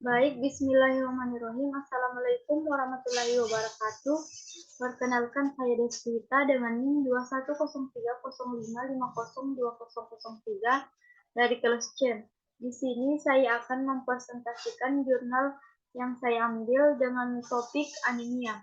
Baik, bismillahirrahmanirrahim. Assalamualaikum warahmatullahi wabarakatuh. Perkenalkan saya Deswita dengan NIM 210305502003 dari kelas C. Di sini saya akan mempresentasikan jurnal yang saya ambil dengan topik anemia.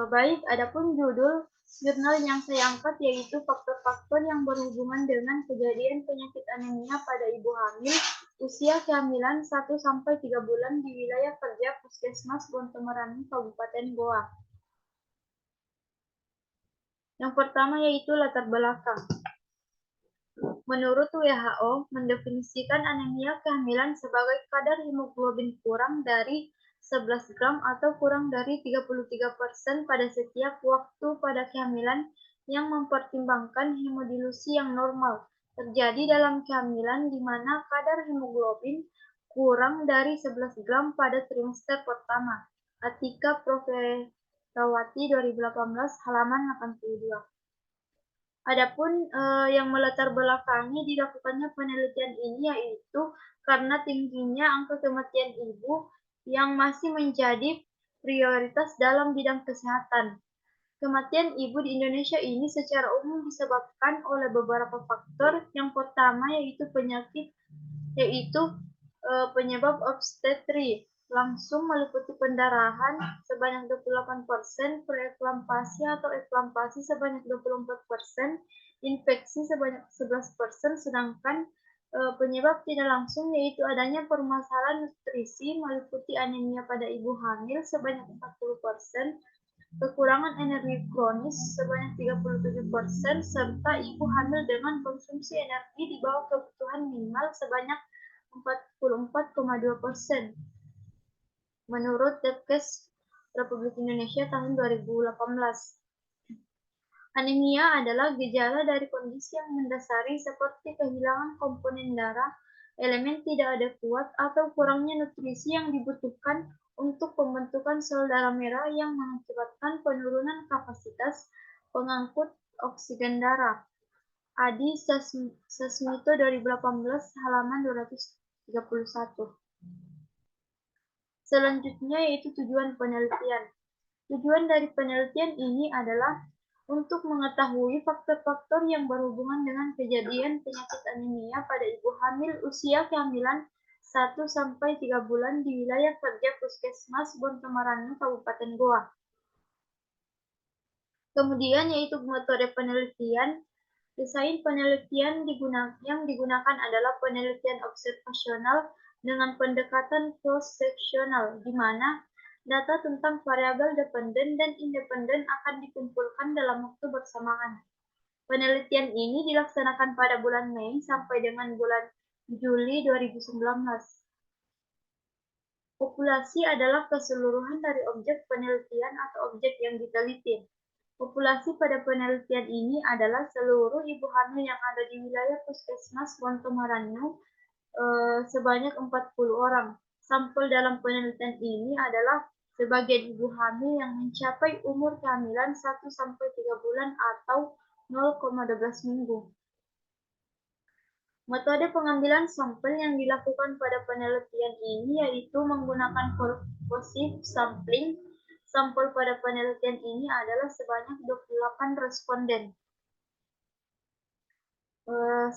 Baik, adapun judul jurnal yang saya angkat yaitu faktor-faktor yang berhubungan dengan kejadian penyakit anemia pada ibu hamil usia kehamilan 1-3 bulan di wilayah kerja Puskesmas Bontomerani, Kabupaten Goa. Yang pertama yaitu latar belakang. Menurut WHO, mendefinisikan anemia kehamilan sebagai kadar hemoglobin kurang dari 11 gram atau kurang dari 33% pada setiap waktu pada kehamilan yang mempertimbangkan hemodilusi yang normal terjadi dalam kehamilan di mana kadar hemoglobin kurang dari 11 gram pada trimester pertama. Atika Profetawati 2018 halaman 82. Adapun yang melatar belakangi dilakukannya penelitian ini yaitu karena tingginya angka kematian ibu yang masih menjadi prioritas dalam bidang kesehatan. Kematian ibu di Indonesia ini secara umum disebabkan oleh beberapa faktor. Yang pertama yaitu penyebab obstetri langsung meliputi pendarahan sebanyak 28%, preeklampasi atau eklampasi sebanyak 24%, infeksi sebanyak 11%, sedangkan penyebab tidak langsung yaitu adanya permasalahan nutrisi meliputi anemia pada ibu hamil sebanyak 40%, kekurangan energi kronis sebanyak 37%, serta ibu hamil dengan konsumsi energi di bawah kebutuhan minimal sebanyak 44,2%. Menurut Depkes Republik Indonesia tahun 2018. Anemia adalah gejala dari kondisi yang mendasari seperti kehilangan komponen darah, elemen tidak adekuat, atau kurangnya nutrisi yang dibutuhkan untuk pembentukan sel darah merah yang mengakibatkan penurunan kapasitas pengangkut oksigen darah. Adi Sasmito 2018 halaman 231. Selanjutnya yaitu tujuan penelitian. Tujuan dari penelitian ini adalah untuk mengetahui faktor-faktor yang berhubungan dengan kejadian penyakit anemia pada ibu hamil usia kehamilan 1-3 bulan di wilayah kerja Puskesmas Bontomerani, Kabupaten Goa. Kemudian yaitu metode penelitian. Desain penelitian yang digunakan adalah penelitian observasional dengan pendekatan cross-seksional, di mana data tentang variabel dependen dan independen akan dikumpulkan dalam waktu bersamaan. Penelitian ini dilaksanakan pada bulan Mei sampai dengan bulan Juli 2019. Populasi adalah keseluruhan dari objek penelitian atau objek yang diteliti. Populasi pada penelitian ini adalah seluruh ibu hamil yang ada di wilayah Puskesmas Bontomerani sebanyak 40 orang. Sampel dalam penelitian ini adalah sebagian ibu hamil yang mencapai umur kehamilan 1-3 bulan atau 0,12 minggu. Metode pengambilan sampel yang dilakukan pada penelitian ini yaitu menggunakan purposive sampling. Sampel pada penelitian ini adalah sebanyak 28 responden.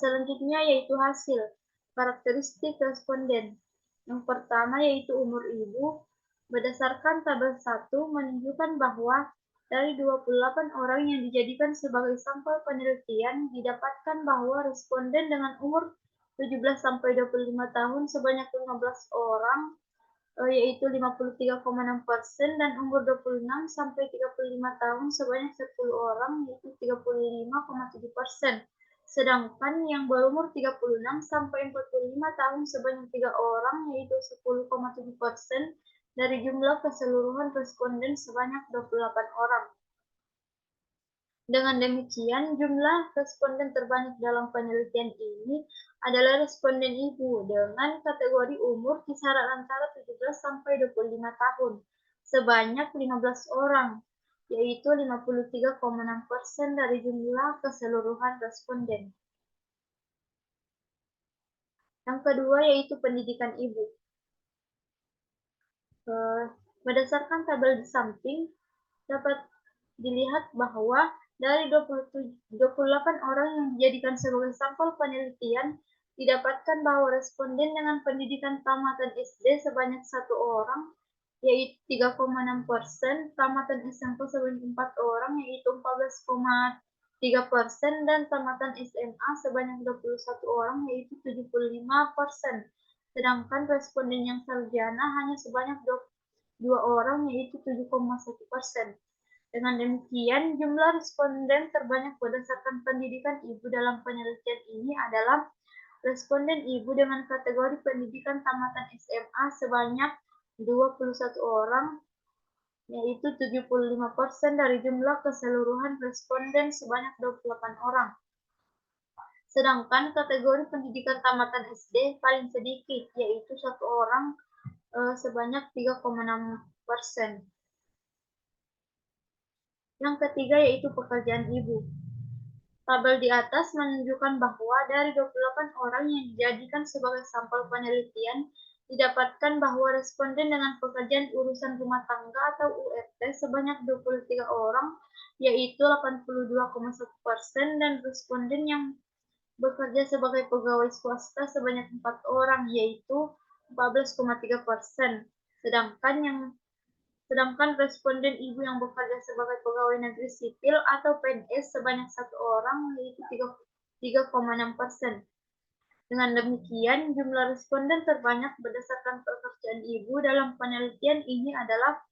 Selanjutnya yaitu hasil. Karakteristik responden. Yang pertama yaitu umur ibu. Berdasarkan tabel 1 menunjukkan bahwa dari 28 orang yang dijadikan sebagai sampel penelitian, didapatkan bahwa responden dengan umur 17-25 tahun sebanyak 15 orang, yaitu 53,6%, dan umur 26-35 tahun sebanyak 10 orang, yaitu 35,7%. Sedangkan yang berumur 36-45 tahun sebanyak 3 orang, yaitu 10,7%, dari jumlah keseluruhan responden sebanyak 28 orang. Dengan demikian, jumlah responden terbanyak dalam penelitian ini adalah responden ibu dengan kategori umur kisaran antara 17-25 tahun, sebanyak 15 orang. yaitu 53,6% dari jumlah keseluruhan responden. Yang kedua yaitu pendidikan ibu. Berdasarkan tabel di samping, dapat dilihat bahwa dari 28 orang yang dijadikan sebagai sampel penelitian, didapatkan bahwa responden dengan pendidikan tamatan SD sebanyak 1 orang, yaitu 3,6%, tamatan SMP sebanyak 4 orang, yaitu 14,3%, dan tamatan SMA sebanyak 21 orang, yaitu 75%. Sedangkan responden yang sarjana hanya sebanyak 2 orang, yaitu 7,1%. Dengan demikian, jumlah responden terbanyak berdasarkan pendidikan ibu dalam penelitian ini adalah responden ibu dengan kategori pendidikan tamatan SMA sebanyak 21 orang, yaitu 75% dari jumlah keseluruhan responden sebanyak 28 orang. Sedangkan kategori pendidikan tamatan SD paling sedikit, yaitu 1 orang sebanyak 3,6%. Yang ketiga yaitu pekerjaan ibu. Tabel di atas menunjukkan bahwa dari 28 orang yang dijadikan sebagai sampel penelitian, didapatkan bahwa responden dengan pekerjaan urusan rumah tangga atau URT sebanyak 23 orang, yaitu 82,1%, dan responden yang bekerja sebagai pegawai swasta sebanyak 4 orang, yaitu 14,3%. Sedangkan responden ibu yang bekerja sebagai pegawai negeri sipil atau PNS sebanyak 1 orang, yaitu 3,6%. Dengan demikian, jumlah responden terbanyak berdasarkan pekerjaan ibu dalam penelitian ini adalah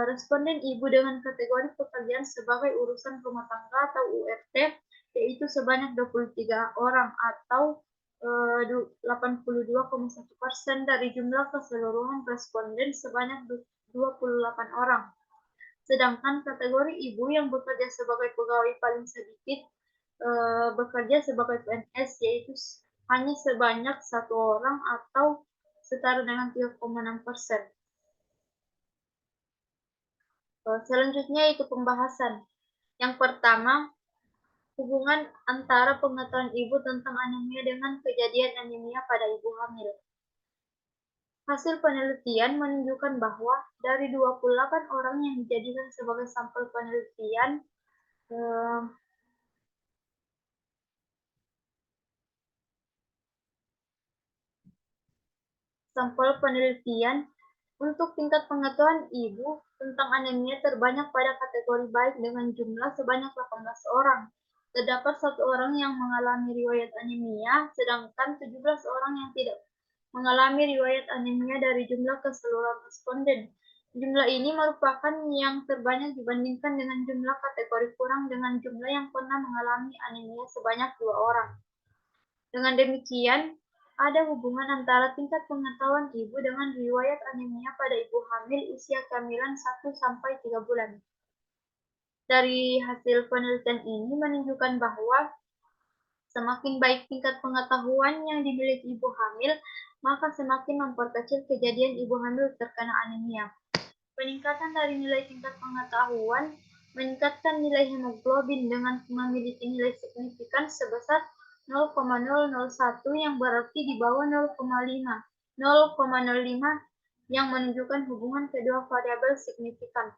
responden ibu dengan kategori pekerjaan sebagai urusan rumah tangga atau URT, yaitu sebanyak 23 orang atau 82,1% dari jumlah keseluruhan responden sebanyak 28 orang. Sedangkan kategori ibu yang bekerja sebagai pegawai paling sedikit bekerja sebagai PNS, yaitu hanya sebanyak 1 orang atau setara dengan 3,6%. Selanjutnya itu pembahasan. Yang pertama, hubungan antara pengetahuan ibu tentang anemia dengan kejadian anemia pada ibu hamil. Hasil penelitian menunjukkan bahwa dari 28 orang yang dijadikan sebagai sampel penelitian, untuk tingkat pengetahuan ibu tentang anemia terbanyak pada kategori baik dengan jumlah sebanyak 18 orang. Terdapat 1 orang yang mengalami riwayat anemia, sedangkan 17 orang yang tidak mengalami riwayat anemia dari jumlah keseluruhan responden. Jumlah ini merupakan yang terbanyak dibandingkan dengan jumlah kategori kurang dengan jumlah yang pernah mengalami anemia sebanyak 2 orang. Dengan demikian, ada hubungan antara tingkat pengetahuan ibu dengan riwayat anemia pada ibu hamil usia kehamilan 1-3 bulan. Dari hasil penelitian ini menunjukkan bahwa semakin baik tingkat pengetahuan yang dimiliki ibu hamil, maka semakin memperkecil kejadian ibu hamil terkena anemia. Peningkatan dari nilai tingkat pengetahuan meningkatkan nilai hemoglobin dengan memiliki nilai signifikan sebesar 0,001 yang berarti di bawah 0,05 yang menunjukkan hubungan kedua variabel signifikan.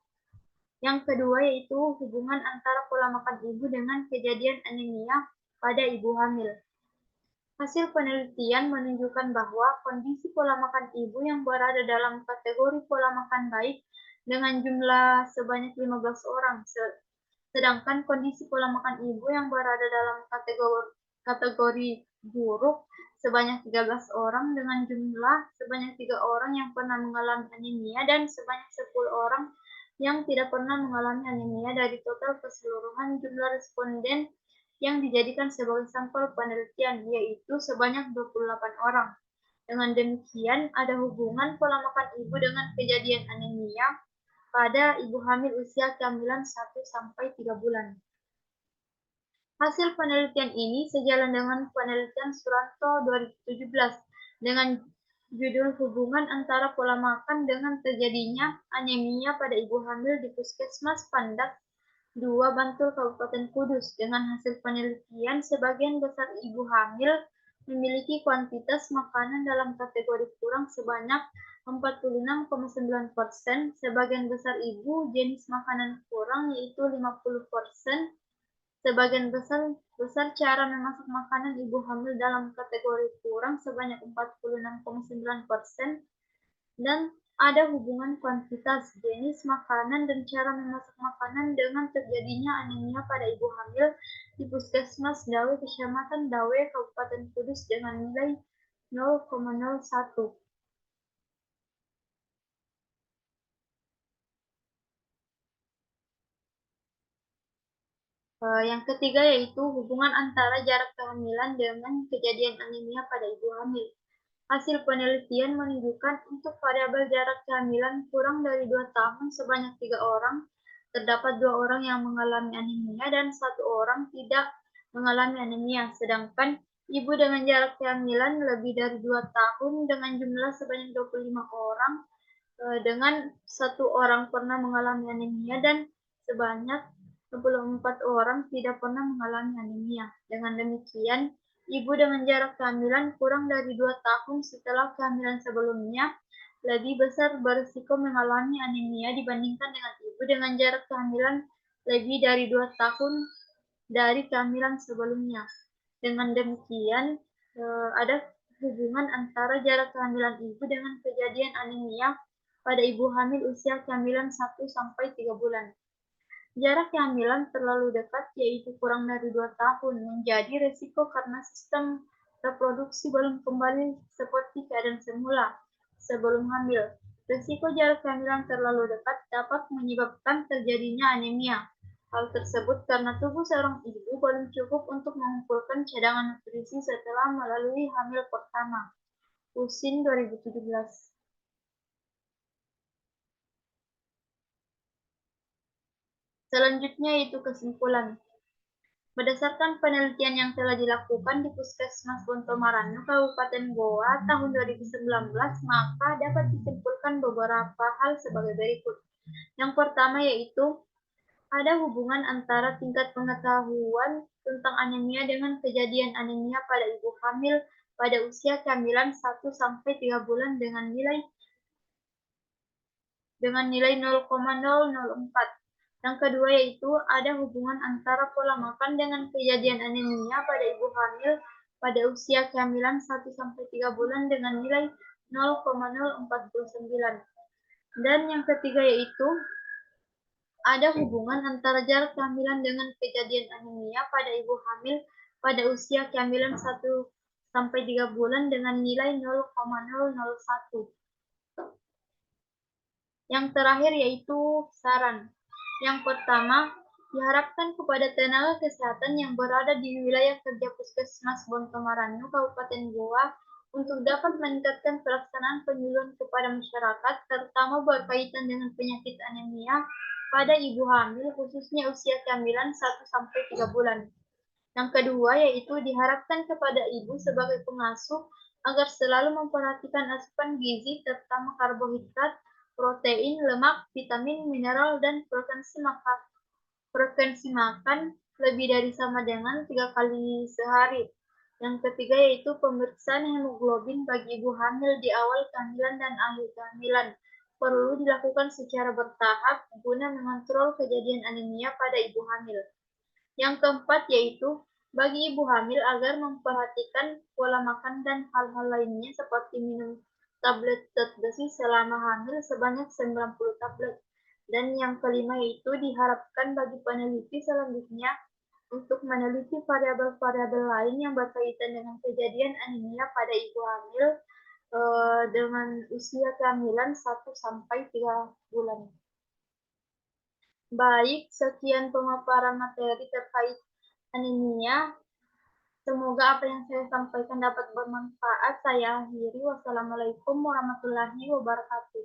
Yang kedua yaitu hubungan antara pola makan ibu dengan kejadian anemia pada ibu hamil. Hasil penelitian menunjukkan bahwa kondisi pola makan ibu yang berada dalam kategori pola makan baik dengan jumlah sebanyak 15 orang, sedangkan kondisi pola makan ibu yang berada dalam kategori buruk sebanyak 13 orang dengan jumlah sebanyak 3 orang yang pernah mengalami anemia dan sebanyak 10 orang yang tidak pernah mengalami anemia dari total keseluruhan jumlah responden yang dijadikan sebagai sampel penelitian, yaitu sebanyak 28 orang. Dengan demikian, ada hubungan pola makan ibu dengan kejadian anemia pada ibu hamil usia kehamilan 1-3 bulan. Hasil penelitian ini sejalan dengan penelitian Suranto 2017 dengan Judul hubungan antara pola makan dengan terjadinya anemia pada ibu hamil di Puskesmas Pandak 2 Bantul Kabupaten Kudus. Dengan hasil penelitian, sebagian besar ibu hamil memiliki kuantitas makanan dalam kategori kurang sebanyak 46,9%, sebagian besar ibu jenis makanan kurang yaitu 50%, sebagian besar besar cara memasak makanan ibu hamil dalam kategori kurang sebanyak 46,9%, dan ada hubungan kuantitas, jenis makanan, dan cara memasak makanan dengan terjadinya anemia pada ibu hamil di Puskesmas Dawe, Kecamatan Dawe, Kabupaten Kudus dengan nilai 0,01. Yang ketiga yaitu hubungan antara jarak kehamilan dengan kejadian anemia pada ibu hamil. Hasil penelitian menunjukkan untuk variabel jarak kehamilan kurang dari 2 tahun sebanyak 3 orang, terdapat 2 orang yang mengalami anemia dan 1 orang tidak mengalami anemia, sedangkan ibu dengan jarak kehamilan lebih dari 2 tahun dengan jumlah sebanyak 25 orang, dengan 1 orang pernah mengalami anemia dan sebanyak 24 orang tidak pernah mengalami anemia. Dengan demikian, ibu dengan jarak kehamilan kurang dari 2 tahun setelah kehamilan sebelumnya lebih besar berisiko mengalami anemia dibandingkan dengan ibu dengan jarak kehamilan lebih dari 2 tahun dari kehamilan sebelumnya. Dengan demikian, ada hubungan antara jarak kehamilan ibu dengan kejadian anemia pada ibu hamil usia kehamilan 1-3 bulan. Jarak kehamilan terlalu dekat, yaitu kurang dari 2 tahun, menjadi resiko karena sistem reproduksi belum kembali seperti keadaan semula sebelum hamil. Resiko jarak kehamilan terlalu dekat dapat menyebabkan terjadinya anemia. Hal tersebut karena tubuh seorang ibu belum cukup untuk mengumpulkan cadangan nutrisi setelah melalui hamil pertama. USIN 2017. Selanjutnya yaitu kesimpulan. Berdasarkan penelitian yang telah dilakukan di Puskesmas Bontomaranu, Kabupaten Goa tahun 2019, maka dapat disimpulkan beberapa hal sebagai berikut. Yang pertama yaitu ada hubungan antara tingkat pengetahuan tentang anemia dengan kejadian anemia pada ibu hamil pada usia kehamilan 1-3 bulan dengan nilai 0,004. Yang kedua yaitu ada hubungan antara pola makan dengan kejadian anemia pada ibu hamil pada usia kehamilan 1-3 bulan dengan nilai 0,049. Dan yang ketiga yaitu ada hubungan antara jarak kehamilan dengan kejadian anemia pada ibu hamil pada usia kehamilan 1-3 bulan dengan nilai 0,001. Yang terakhir yaitu saran. Yang pertama, diharapkan kepada tenaga kesehatan yang berada di wilayah kerja Puskesmas Bontomaranu, Kabupaten Goa, untuk dapat meningkatkan pelaksanaan penyuluhan kepada masyarakat, terutama berkaitan dengan penyakit anemia pada ibu hamil, khususnya usia kehamilan 1-3 bulan. Yang kedua, yaitu diharapkan kepada ibu sebagai pengasuh agar selalu memperhatikan asupan gizi, terutama karbohidrat, protein, lemak, vitamin, mineral, dan frekuensi makan lebih dari sama dengan 3 kali sehari. Yang ketiga yaitu pemeriksaan hemoglobin bagi ibu hamil di awal kehamilan dan akhir kehamilan perlu dilakukan secara bertahap guna mengontrol kejadian anemia pada ibu hamil. Yang keempat yaitu bagi ibu hamil agar memperhatikan pola makan dan hal-hal lainnya seperti minum tablet zat besi selama hamil sebanyak 90 tablet. Dan yang kelima yaitu diharapkan bagi peneliti selanjutnya untuk meneliti variabel-variabel lain yang berkaitan dengan kejadian anemia pada ibu hamil dengan usia kehamilan 1-3 bulan. Baik, sekian pemaparan materi terkait anemia. Semoga apa yang saya sampaikan dapat bermanfaat. Saya akhiri. Wassalamualaikum warahmatullahi wabarakatuh.